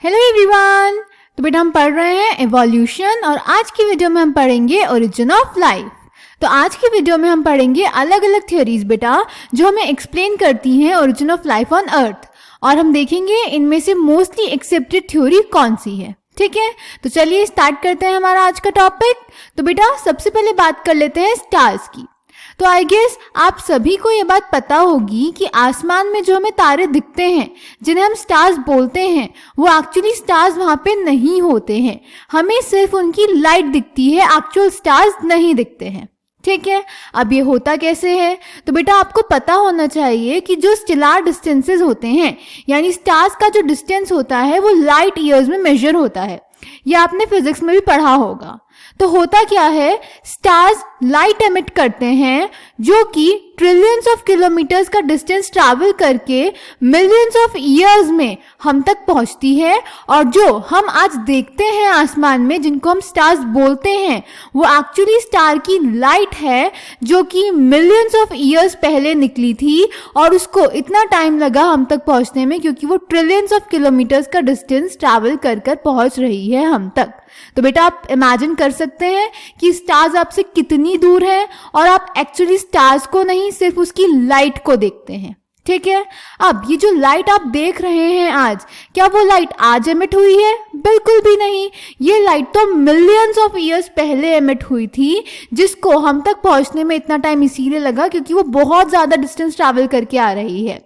Hello everyone. तो बेटा हम पढ़ रहे हैं एवोल्यूशन और आज की वीडियो में हम पढ़ेंगे ओरिजिन ऑफ लाइफ। तो आज की वीडियो में हम पढ़ेंगे अलग अलग थ्योरीज बेटा जो हमें एक्सप्लेन करती हैं origin of life on earth, और हम देखेंगे इनमें से मोस्टली एक्सेप्टेड थ्योरी कौन सी है। ठीक है, तो चलिए स्टार्ट करते हैं हमारा आज का टॉपिक। तो बेटा सबसे पहले बात कर लेते हैं स्टार्स की। तो आई गेस आप सभी को ये बात पता होगी कि आसमान में जो हमें तारे दिखते हैं जिन्हें हम स्टार्स बोलते हैं वो एक्चुअली स्टार्स वहाँ पे नहीं होते हैं, हमें सिर्फ उनकी लाइट दिखती है, एक्चुअल स्टार्स नहीं दिखते हैं। ठीक है, अब ये होता कैसे है? तो बेटा आपको पता होना चाहिए कि जो स्टेलर डिस्टेंसेस होते हैं यानी स्टार्स का जो डिस्टेंस होता है वो लाइट ईयर्स में मेजर होता है। ये आपने फिजिक्स में भी पढ़ा होगा। तो होता क्या है, स्टार्स लाइट एमिट करते हैं जो कि ट्रिलियंस ऑफ किलोमीटर्स का डिस्टेंस ट्रैवल करके मिलियंस ऑफ ईयर्स में हम तक पहुंचती है, और जो हम आज देखते हैं आसमान में जिनको हम स्टार्स बोलते हैं वो एक्चुअली स्टार की लाइट है जो कि मिलियंस ऑफ ईयर्स पहले निकली थी और उसको इतना टाइम लगा हम तक पहुंचने में क्योंकि वो ट्रिलियंस ऑफ किलोमीटर्स का डिस्टेंस ट्रैवल कर कर पहुंच रही है हम तक। तो बेटा आप इमेजिन कर सकते हैं कि स्टार्स आपसे कितनी दूर है और आप एक्चुअली स्टार्स को नहीं सिर्फ उसकी लाइट को देखते हैं। ठीक है, अब ये जो लाइट आप देख रहे हैं आज, क्या वो लाइट आज एमिट हुई है? बिल्कुल भी नहीं। ये लाइट तो मिलियंस ऑफ ईयर्स पहले एमिट हुई थी, जिसको हम तक पहुंचने में इतना टाइम इसीलिए लगा क्योंकि वो बहुत ज्यादा डिस्टेंस ट्रैवल करके आ रही है।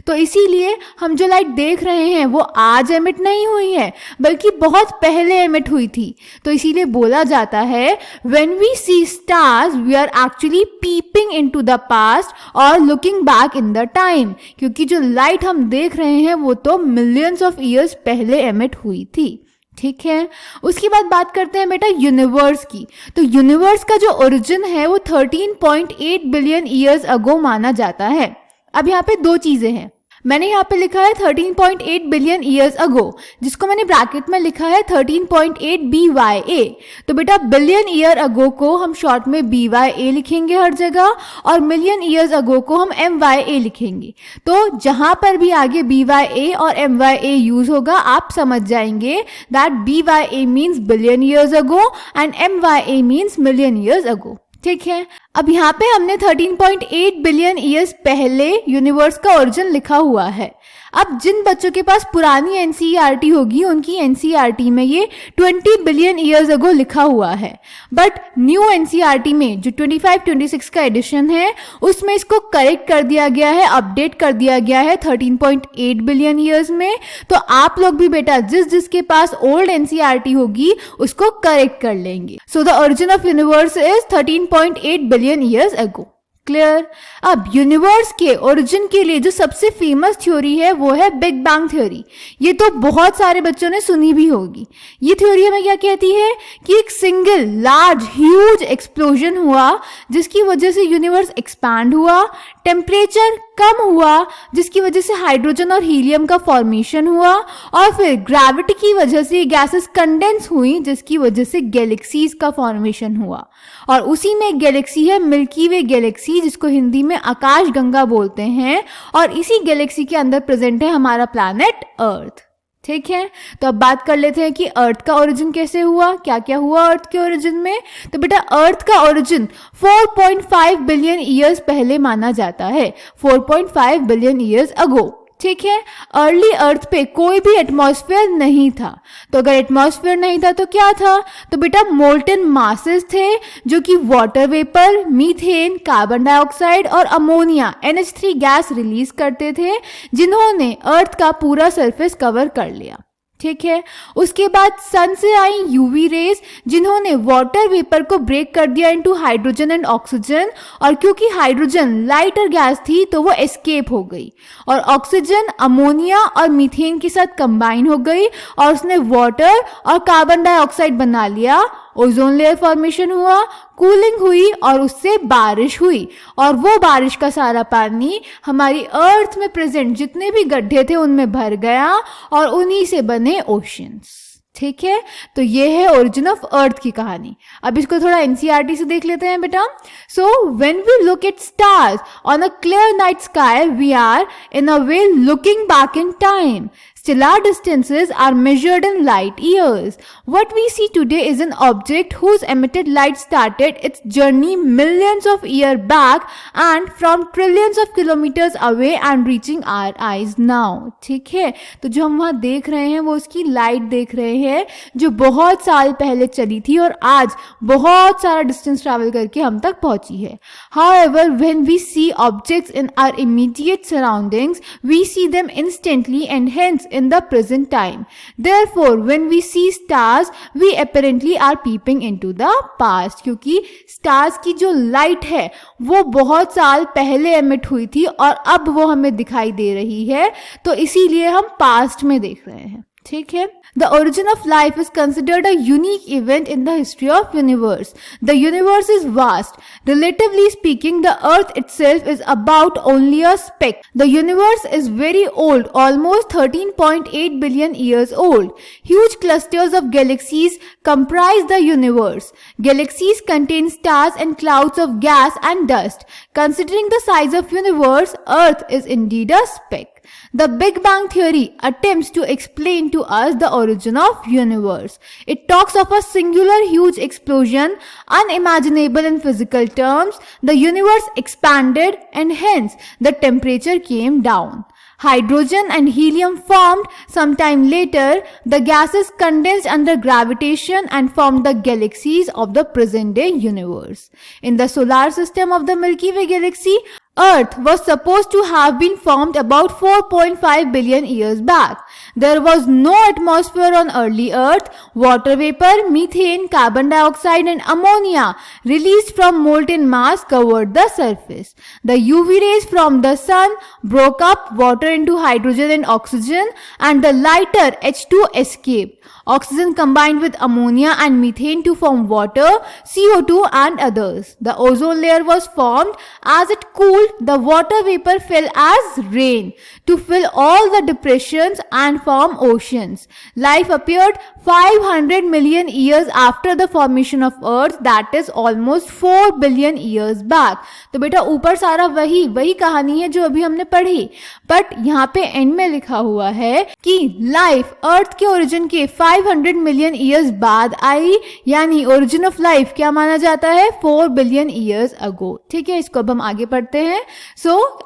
तो इसीलिए हम जो लाइट देख रहे हैं वो आज एमिट नहीं हुई है बल्कि बहुत पहले एमिट हुई थी। तो इसीलिए बोला जाता है when we see stars we are actually peeping into the past और looking back in the time, क्योंकि जो लाइट हम देख रहे हैं वो तो मिलियंस ऑफ ईयर्स पहले एमिट हुई थी। ठीक है, उसके बाद बात करते हैं बेटा यूनिवर्स की। तो यूनिवर्स का जो ओरिजिन है वो 13.8 बिलियन ईयर्स अगो माना जाता है। अब यहाँ पे दो चीजें हैं, मैंने यहाँ पे लिखा है 13.8 बिलियन ईयर्स अगो, जिसको मैंने ब्रैकेट में लिखा है 13.8 BYA। तो बेटा बिलियन ईयर अगो को हम शॉर्ट में BYA लिखेंगे हर जगह, और मिलियन ईयर्स अगो को हम MYA लिखेंगे। तो जहां पर भी आगे BYA और MYA यूज होगा आप समझ जाएंगे that BYA means billion years ago and MYA means million years ago. ठीक है, अब यहाँ पे हमने 13.8 बिलियन ईयर्स पहले यूनिवर्स का ओरिजिन लिखा हुआ है। अब जिन बच्चों के पास पुरानी एनसीईआरटी होगी उनकी एनसीईआरटी में ये 20 बिलियन ईयर्स अगो लिखा हुआ है, बट न्यू एनसीईआरटी में जो 25-26 का एडिशन है उसमें इसको करेक्ट कर दिया गया है, अपडेट कर दिया गया है 13.8 बिलियन ईयर्स में। तो आप लोग भी बेटा जिसके पास ओल्ड एनसीईआरटी होगी उसको करेक्ट कर लेंगे। So the origin of universe is 13.8 billion years ago. Clear? अब यूनिवर्स के ओरिजिन के लिए जो सबसे फेमस थ्योरी है वो है बिग बैंग थ्योरी। ये तो बहुत सारे बच्चों ने सुनी भी होगी। ये थ्योरी हमें क्या कहती है कि एक सिंगल लार्ज ह्यूज एक्सप्लोजन हुआ जिसकी वजह से यूनिवर्स एक्सपैंड हुआ, टेम्परेचर कम हुआ जिसकी वजह से हाइड्रोजन और हीलियम का फॉर्मेशन हुआ, और फिर ग्रेविटी की वजह से गैसेस कंडेंस हुई जिसकी वजह से गैलेक्सीज का फॉर्मेशन हुआ। और उसी में एक गैलेक्सी है मिल्की वे गैलेक्सी, जिसको हिंदी में आकाश गंगा बोलते हैं, और इसी गैलेक्सी के अंदर प्रेजेंट है हमारा प्लैनेट अर्थ। ठीक है, तो अब बात कर लेते हैं कि अर्थ का ओरिजिन कैसे हुआ, क्या क्या हुआ अर्थ के ओरिजिन में। तो बेटा अर्थ का ओरिजिन 4.5 बिलियन ईयर्स पहले माना जाता है, 4.5 बिलियन ईयर्स अगो। ठीक है, अर्ली अर्थ पे कोई भी एटमॉस्फेयर नहीं था। तो अगर एटमॉस्फेयर नहीं था तो क्या था? तो बेटा मोल्टन मासेस थे जो कि water vapour, methane, carbon dioxide और अमोनिया NH3 गैस रिलीज करते थे, जिन्होंने अर्थ का पूरा सरफेस कवर कर लिया। ठीक है, उसके बाद सन से आई यूवी रेज जिन्होंने वाटर वेपर को ब्रेक कर दिया इनटू हाइड्रोजन एंड ऑक्सीजन, और क्योंकि हाइड्रोजन लाइटर गैस थी तो वो एस्केप हो गई, और ऑक्सीजन अमोनिया और मीथेन के साथ कंबाइन हो गई और उसने वाटर और कार्बन डाइऑक्साइड बना लिया। ओजोन लेयर फॉर्मेशन हुआ, कूलिंग हुई और उससे बारिश हुई, और वो बारिश का सारा पानी हमारी अर्थ में प्रेजेंट जितने भी गड्ढे थे उनमें भर गया और उन्हीं से बने ओशियंस। ठीक है, तो ये है ओरिजिन ऑफ अर्थ की कहानी। अब इसको थोड़ा एनसीईआरटी से देख लेते हैं बेटा। So when we look at stars on a clear night sky we are in a way looking back in time. Stellar distances are measured in light years. What we see today is an object whose emitted light started its journey millions of years back and from trillions of kilometers away and reaching our eyes now. ठीक है, तो जो हम वहाँ देख रहे हैं वो उसकी लाइट देख रहे हैं जो बहुत साल पहले चली थी और आज बहुत सारा डिस्टेंस ट्रैवल करके हम तक पहुंची है. However, when we see objects in our immediate surroundings, we see them instantly and hence in the present time. Therefore, when we see stars, we apparently are peeping into the past. क्योंकि stars की जो light है वो बहुत साल पहले emit हुई थी और अब वो हमें दिखाई दे रही है, तो इसीलिए हम past में देख रहे हैं. ठीक है. The origin of life is considered a unique event in the history of universe. The universe is vast. Relatively speaking, the earth itself is about only a speck. The universe is very old, almost 13.8 billion years old. Huge clusters of galaxies comprise the universe. Galaxies contain stars and clouds of gas and dust. Considering the size of universe, earth is indeed a speck. The Big Bang Theory attempts to explain to us the origin of universe. It talks of a singular huge explosion, unimaginable in physical terms. The universe expanded and hence the temperature came down. Hydrogen and helium formed sometime later. The gases condensed under gravitation and formed the galaxies of the present day universe. In the solar system of the Milky Way galaxy, Earth was supposed to have been formed about 4.5 billion years back. There was no atmosphere on early Earth. Water vapor, methane, carbon dioxide and ammonia released from molten mass covered the surface. The UV rays from the sun broke up water into hydrogen and oxygen and the lighter H2 escaped. Oxygen combined with ammonia and methane to form water, CO2 and others. The ozone layer was formed. As it cooled, the water vapor fell as rain to fill all the depressions and form oceans. Life appeared 500 million years after the formation of Earth, that is almost 4 billion years back. तो बेटा ऊपर सारा वही कहानी है जो अभी हमने पढ़ी, बट यहाँ पे एंड में लिखा हुआ है कि लाइफ अर्थ के ओरिजिन के 500 मिलियन ईयर्स बाद आई, यानी ओरिजिन ऑफ लाइफ क्या माना जाता है 4 बिलियन ईयर्स अगो. ठीक है, इसको अब हम आगे पढ़ते हैं.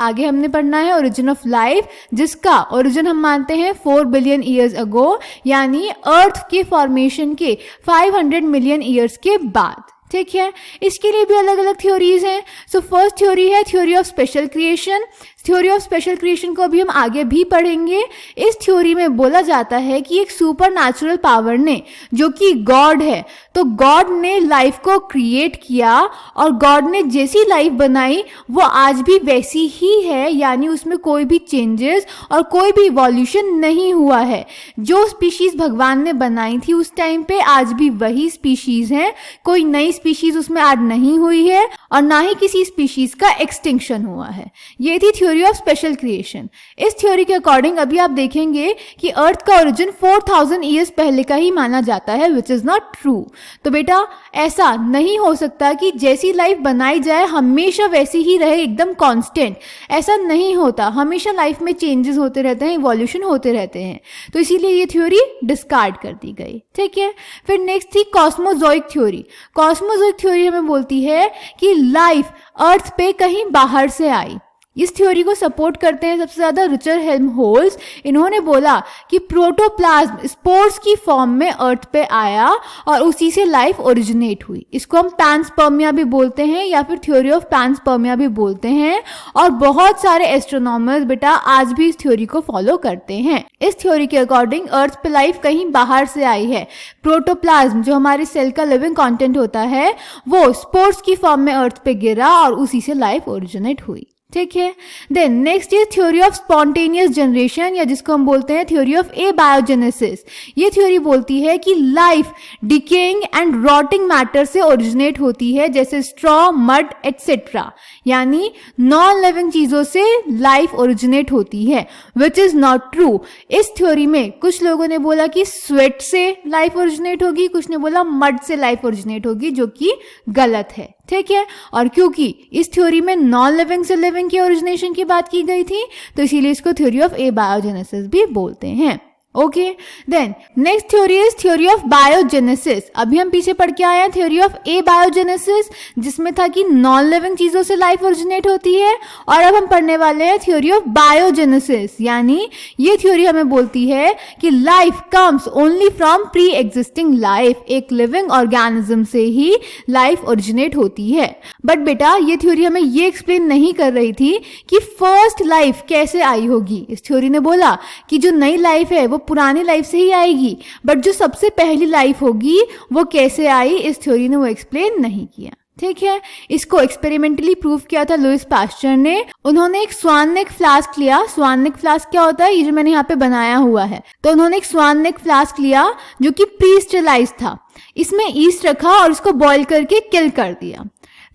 आगे हमने पढ़ना है ओरिजिन ऑफ लाइफ जिसका ओरिजिन हम मानते हैं 4 बिलियन ईयर्स अगो, यानी अर्थ के फॉर्मेशन के 500 मिलियन ईयर्स के बाद. ठीक है, इसके लिए भी अलग अलग थ्योरीज हैं. फर्स्ट थ्योरी है theory of special creation. Theory of special creation को अभी हम आगे भी पढ़ेंगे. इस थ्योरी में बोला जाता है कि एक सुपर नेचुरल पावर ने, जो कि गॉड है, तो गॉड ने लाइफ को क्रिएट किया और गॉड ने जैसी लाइफ बनाई वो आज भी वैसी ही है, यानी उसमें कोई भी चेंजेस और कोई भी इवोल्यूशन नहीं हुआ है. जो स्पीशीज भगवान ने बनाई थी उस टाइम पे आज भी वही स्पीशीज हैं. कोई नई स्पीशीज उसमें ऐड नहीं हुई है और ना ही किसी स्पीशीज का एक्सटिंक्शन हुआ है. ये थी थ्योरी ऑफ स्पेशल क्रिएशन. इस थ्योरी के अकॉर्डिंग अभी आप देखेंगे कि अर्थ का ओरिजिन 4000 ईयर्स पहले का ही माना जाता है, विच इज नॉट ट्रू. तो बेटा ऐसा नहीं हो सकता कि जैसी लाइफ बनाई जाए हमेशा वैसी ही रहे, एकदम कांस्टेंट. ऐसा नहीं होता, हमेशा लाइफ में चेंजेस होते रहते हैं, इवोल्यूशन होते रहते हैं. तो इसीलिए ये थ्योरी डिस्कार्ड कर दी गई. ठीक है, फिर नेक्स्ट थी कॉस्मोजोइक थ्योरी. कॉस्मोजोइक थ्योरी हमें बोलती है कि लाइफ अर्थ पे कहीं बाहर से आई. इस थ्योरी को सपोर्ट करते हैं सबसे ज्यादा रिचर्ड हेल्महोल्ट्ज. इन्होंने बोला कि प्रोटोप्लाज्म स्पोर्स की फॉर्म में अर्थ पे आया और उसी से लाइफ ओरिजिनेट हुई. इसको हम पैनस्पर्मिया भी बोलते हैं या फिर थ्योरी ऑफ पैनस्पर्मिया भी बोलते हैं. और बहुत सारे एस्ट्रोनॉमर्स बेटा आज भी इस थ्योरी को फॉलो करते हैं. इस थ्योरी के अकॉर्डिंग अर्थ पे लाइफ कहीं बाहर से आई है. प्रोटोप्लाज्म जो हमारे सेल का लिविंग कंटेंट होता है वो स्पोर्स की फॉर्म में अर्थ पे गिरा और उसी से लाइफ ओरिजिनेट हुई. ठीक है, then next is theory of spontaneous generation या जिसको हम बोलते हैं थ्योरी ऑफ एबायोजेनेसिस. ये थ्योरी बोलती है कि life decaying and rotting matter से ओरिजिनेट होती है, जैसे स्ट्रॉ, मड एटसेट्रा, यानी नॉन लिविंग चीजों से लाइफ ओरिजिनेट होती है, विच इज नॉट ट्रू. इस थ्योरी में कुछ लोगों ने बोला कि स्वेट से लाइफ ओरिजिनेट होगी, कुछ ने बोला मड से लाइफ ओरिजिनेट होगी, जो कि गलत है. ठीक है, और क्योंकि इस थ्योरी में नॉन लिविंग से लिविंग के ओरिजिनेशन की बात की गई थी तो इसीलिए इसको थ्योरी ऑफ एबायोजेनेसिस भी बोलते हैं. Okay, then next theory is theory of biogenesis. अभी हम पीछे पढ़ के आए हैं थ्योरी ऑफ बायोजेनेसिस, जिसमें था कि नॉन लिविंग चीजों से लाइफ ओरिजिनेट होती है, और अब हम पढ़ने वाले हैं थ्योरी ऑफ बायोजेनेसिस, यानी ये थ्योरी हमें बोलती है कि life comes only from pre existing life, एक लिविंग ऑर्गेनिज्म से ही लाइफ ओरिजिनेट होती है। बट बेटा ये थ्योरी हमें ये एक्सप्लेन नहीं कर रही थी कि फर्स्ट लाइफ कैसे आई होगी। इस थ्योरी ने बोला कि जो नई लाइफ है वो पुरानी लाइफ से ही आएगी, बट जो सबसे पहली लाइफ होगी वो कैसे आई, इस थ्योरी ने वो एक्सप्लेन नहीं किया। ठीक है, इसको एक्सपेरिमेंटली प्रूव किया था लुईस पास्चर ने। उन्होंने एक स्वान नेक फ्लास्क लिया। स्वान नेक फ्लास्क क्या होता है, ये जो मैंने यहाँ पे बनाया हुआ है, तो उन्होंने एक स्वान नेक फ्लास्क लिया जो कि प्री स्टेरिलाइज्ड था। इसमें ईस्ट रखा और इसको बॉईल करके किल कर दिया।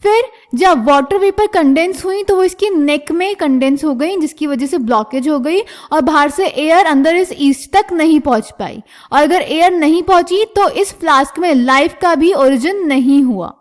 फिर जब वाटर वेपर कंडेंस हुई तो वो इसकी नेक में कंडेंस हो गई, जिसकी वजह से ब्लॉकेज हो गई और बाहर से एयर अंदर इस ईस्ट तक नहीं पहुंच पाई। और अगर एयर नहीं पहुंची तो इस फ्लास्क में लाइफ का भी ओरिजिन नहीं हुआ।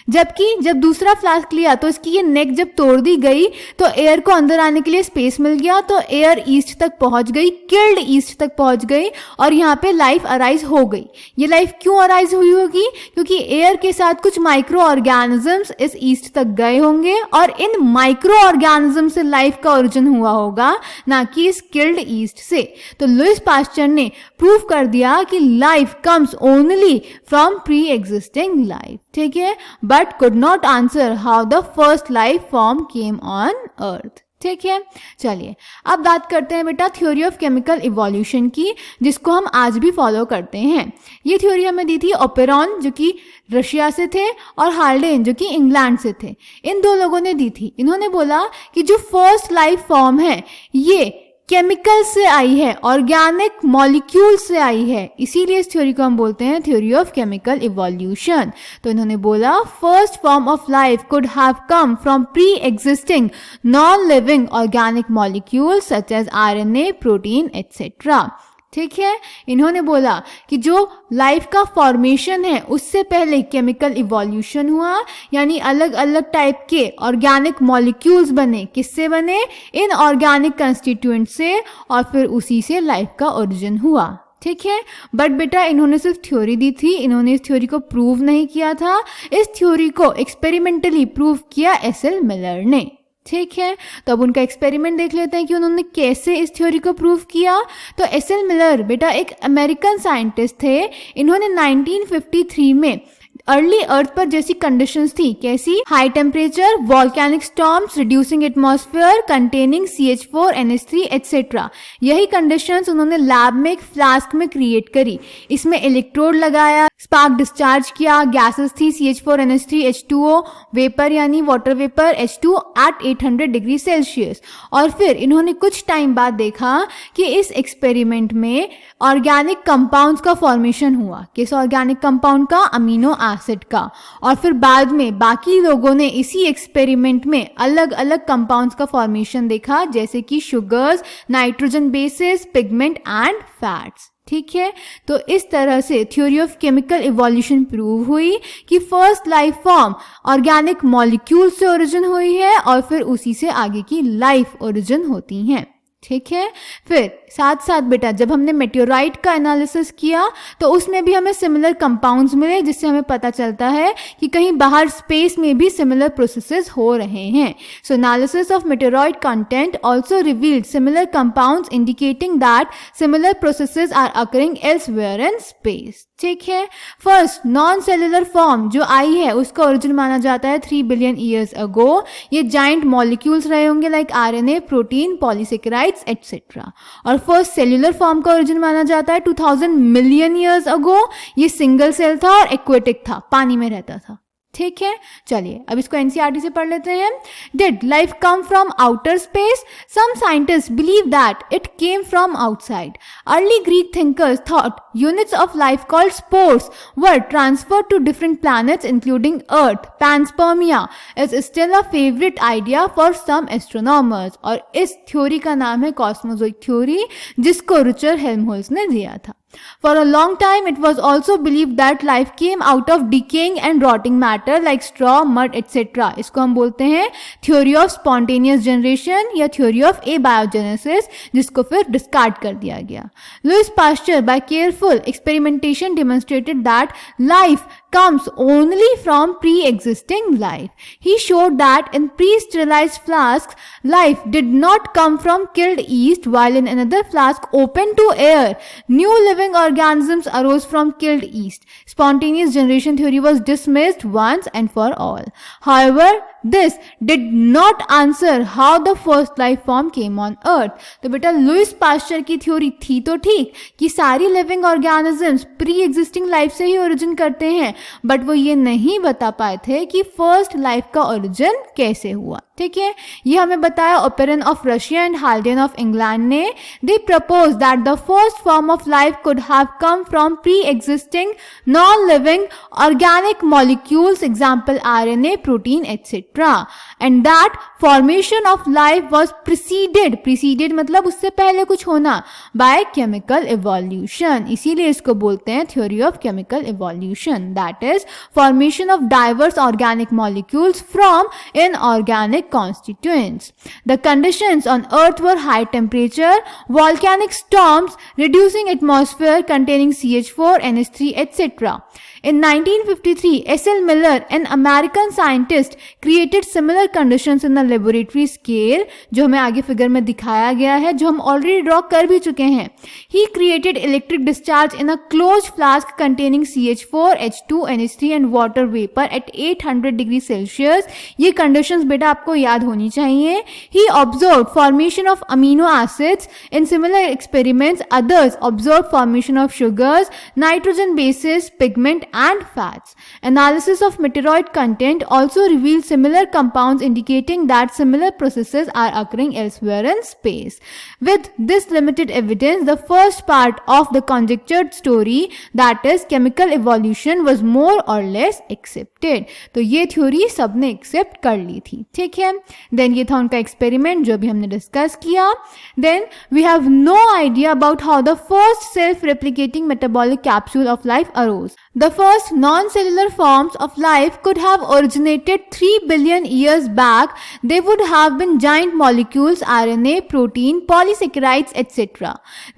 जबकि जब दूसरा फ्लास्क लिया तो इसकी ये नेक जब तोड़ दी गई तो एयर को अंदर आने के लिए स्पेस मिल गया, तो एयर ईस्ट तक पहुंच गई, किल्ड ईस्ट तक पहुंच गई और यहाँ पे लाइफ अराइज हो गई। ये लाइफ क्यों अराइज हुई होगी, क्योंकि एयर के साथ कुछ माइक्रो ऑर्गेनिजम्स इस ईस्ट तक गए होंगे और इन माइक्रो ऑर्गेनिज्म से लाइफ का ओरिजिन हुआ होगा, ना कि इस किल्ड ईस्ट से। तो लुईस पास्चर ने प्रूव कर दिया कि life comes only from pre existing life. ठीक है, but could not answer how the first life form came on earth. ठीक है, चलिए अब बात करते हैं बेटा थ्योरी ऑफ केमिकल इवोल्यूशन की, जिसको हम आज भी फॉलो करते हैं। ये थ्योरी हमें दी थी ओपेरॉन, जो कि रशिया से थे, और हाल्डेन, जो कि इंग्लैंड से थे। इन दो लोगों ने दी थी। इन्होंने बोला कि जो फर्स्ट लाइफ फॉर्म है ये केमिकल से आई है, ऑर्गेनिक मॉलिक्यूल से आई है, इसीलिए इस थ्योरी को हम बोलते हैं थ्योरी ऑफ केमिकल इवोल्यूशन। तो इन्होंने बोला first form of life could have come from pre existing non living organic molecule such as RNA, protein etcetera. ठीक है, इन्होंने बोला कि जो लाइफ का फॉर्मेशन है उससे पहले केमिकल इवोल्यूशन हुआ, यानी अलग अलग टाइप के ऑर्गेनिक मॉलिक्यूल्स बने। किससे बने, इन ऑर्गेनिक कंस्टिट्यूएंट से, और फिर उसी से लाइफ का ओरिजिन हुआ। ठीक है, बट बेटा इन्होंने सिर्फ थ्योरी दी थी, इन्होंने इस थ्योरी को प्रूव नहीं किया था। इस थ्योरी को एक्सपेरिमेंटली प्रूव किया एसएल मिलर ने। ठीक है, तो अब उनका एक्सपेरिमेंट देख लेते हैं कि उन्होंने कैसे इस थ्योरी को प्रूव किया। तो एसएल मिलर बेटा एक अमेरिकन साइंटिस्ट थे। इन्होंने 1953 में अर्ली अर्थ पर जैसी कंडीशंस थी, कैसी, high temperature, volcanic storms, reducing atmosphere containing CH4 NH3 etcetera, यही कंडीशंस उन्होंने लैब में एक फ्लास्क में क्रिएट करी। इसमें इलेक्ट्रोड लगाया, स्पार्क डिस्चार्ज किया, गैसेस थी CH4 NH3 H2O, वेपर यानी water vapour H2 at 800 degree Celsius. और फिर इन्होंने कुछ टाइम बाद देखा कि इस एक्सपेरिमेंट में ऑर्गेनिक कंपाउंड्स का फॉर्मेशन हुआ। किस ऑर्गेनिक कंपाउंड का, अमीनो एसिड का। और फिर बाद में बाकी लोगों ने इसी एक्सपेरिमेंट में अलग अलग कंपाउंड्स का फॉर्मेशन देखा, जैसे कि sugars, nitrogen bases, pigment and fats. ठीक है, तो इस तरह से theory of chemical evolution prove हुई कि first life form organic molecule से ओरिजिन हुई है और फिर उसी से आगे की लाइफ ओरिजिन होती हैं। ठीक है, फिर साथ साथ बेटा जब हमने मेटेओराइट का एनालिसिस किया तो उसमें भी हमें सिमिलर कंपाउंड्स मिले, जिससे हमें पता चलता है कि कहीं बाहर स्पेस में भी सिमिलर प्रोसेसेस हो रहे हैं। So analysis of meteorite content also revealed similar compounds indicating that similar processes are occurring elsewhere in space. ठीक है, फर्स्ट नॉन सेलुलर फॉर्म जो आई है उसका ओरिजिन माना जाता है 3 बिलियन ईयर्स अगो। ये जाइंट मॉलिक्यूल्स रहे होंगे like RNA, protein, polysaccharides etcetera. और फर्स्ट सेल्यूलर फॉर्म का ओरिजिन माना जाता है 2000 मिलियन ईयर्स अगो। ये सिंगल सेल था और एक्वेटिक था, पानी में रहता था। ठीक है, चलिए अब इसको एनसीईआरटी से पढ़ लेते हैं। Did life come from outer space? Some scientists believe that it came from outside. Early Greek thinkers thought units of life called spores were transferred to different planets including earth. Panspermia is still a favourite idea for some astronomers. और इस theory का नाम है cosmozoic theory, जिसको Richard Helmholtz ने दिया था। For a long time, it was also believed that life came out of decaying and rotting matter like straw, mud, etc. इसको हम बोलते हैं theory of spontaneous generation या theory of abiogenesis, जिसको फिर discard कर दिया गया. Louis Pasteur, by careful experimentation, demonstrated that life comes only from pre-existing life. He showed that in pre-sterilized flasks, life did not come from killed yeast, while in another flask open to air, new living organisms arose from killed yeast. Spontaneous generation theory was dismissed once and for all. However, this did not answer how the first life form came on earth. तो बेटा Louis Pasteur की theory थी तो ठीक कि सारी living organisms pre existing life से ही origin करते हैं, बट वो ये नहीं बता पाए थे कि फर्स्ट लाइफ का ओरिजिन कैसे हुआ. ठीक है, ये हमें बताया Oparin of Russia and Haldane of England ने. They propose that the first form of life could have come from pre existing non living organic molecules, example RNA, protein etcetera, and that formation of life was preceded मतलब उससे पहले कुछ होना, by chemical evolution. इसीलिए इसको बोलते हैं theory of chemical evolution, that is formation of diverse organic molecules from inorganic constituents. The conditions on Earth were high temperature, volcanic storms, reducing atmosphere containing CH4, NH3, etc. In 1953, S.L. Miller, an American scientist, created similar conditions in a laboratory scale, जो हमें आगे figure में दिखाया गया है, जो हम already draw कर भी चुके हैं. He created electric discharge in a closed flask containing CH4, H2, NH3 and water vapor at 800 degrees Celsius. ये conditions बेटा आपको याद होनी चाहिए. He observed formation of amino acids. In similar experiments, others observed formation of sugars, nitrogen bases, pigment and fats. Analysis of meteoroid content also revealed similar compounds, indicating that similar processes are occurring elsewhere in space. With this limited evidence, the first part of the conjectured story, that is chemical evolution, was more or less accepted. तो ये theory सबने accept कर ली थी. ठीक है, then ये था उनका एक्सपेरिमेंट जो भी हमने डिस्कस किया. Then we have no idea about how the first self replicating metabolic capsule of life arose. The first non-cellular forms of life could have originated 3 billion years back. They would have been giant molecules, RNA, protein, polysaccharides, etc.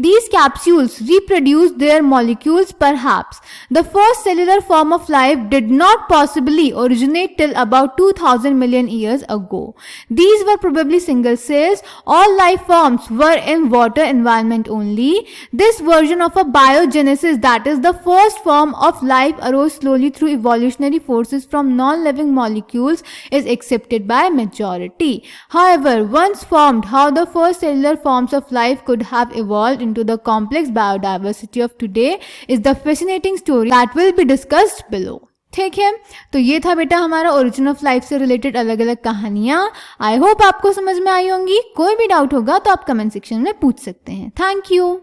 These capsules reproduced their molecules perhaps. The first cellular form of life did not possibly originate till about 2000 million years ago. These were probably single cells. All life forms were in water environment only. This version of a biogenesis, that is the first form of life, arose slowly through evolutionary forces from non-living molecules, is accepted by majority. However, once formed, how the first cellular forms of life could have evolved into the complex biodiversity of today is the fascinating story that will be discussed below. ठीक है, तो ये था बेटा हमारा origin of life से related अलग अलग कहानियां. आई होप आपको समझ में आई होंगी. कोई भी डाउट होगा तो आप कमेंट सेक्शन में पूछ सकते हैं. Thank you.